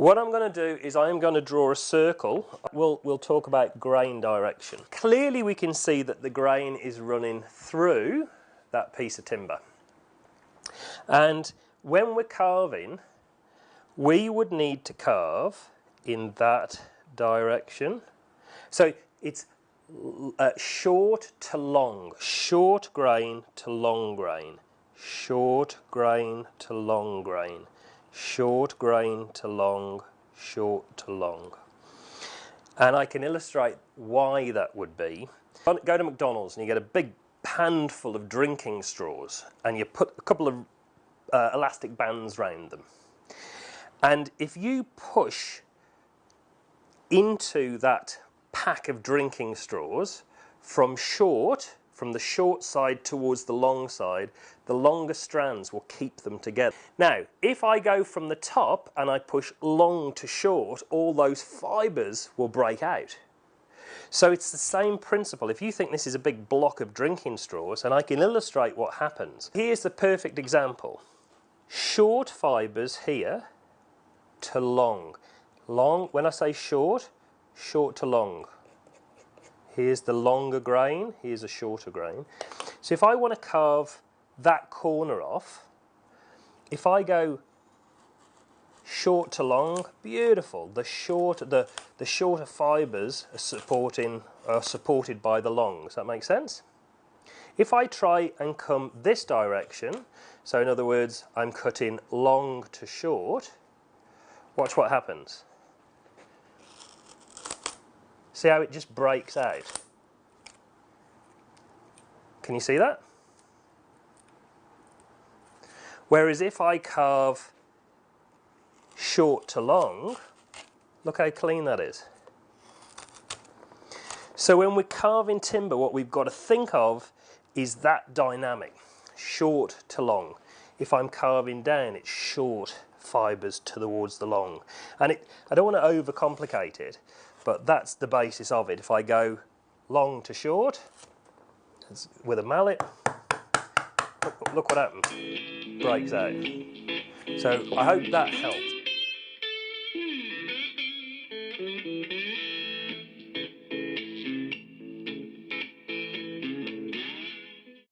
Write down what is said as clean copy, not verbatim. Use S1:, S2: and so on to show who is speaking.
S1: What I'm going to do is I'm going to draw a circle. We'll talk about grain direction. Clearly we can see that the grain is running through that piece of timber. And when we're carving, we would need to carve in that direction. So it's short to long, short grain to long grain, short grain to long grain, short grain to long, short to long. And I can illustrate why that would be. Go to McDonald's and you get a big pan full of drinking straws and you put a couple of elastic bands round them. And if you push into that pack of drinking straws from the short side towards the long side, the longer strands will keep them together. Now, if I go from the top and I push long to short, all those fibres will break out. So it's the same principle. If you think this is a big block of drinking straws, and I can illustrate what happens. Here's the perfect example. Short fibres here to long. Long, when I say short, short to long. Here's the longer grain, here's a shorter grain. So if I want to carve that corner off, if I go short to long, beautiful. The shorter fibres are supported by the long. Does that make sense? If I try and come this direction, so in other words, I'm cutting long to short, watch what happens. See how it just breaks out? Can you see that? Whereas if I carve short to long, look how clean that is. So when we're carving timber, what we've got to think of is that dynamic, short to long. If I'm carving down, it's short fibres towards the long. And I don't want to overcomplicate it, but that's the basis of it. If I go long to short, with a mallet, look what happens. Breaks out. So I hope that helps.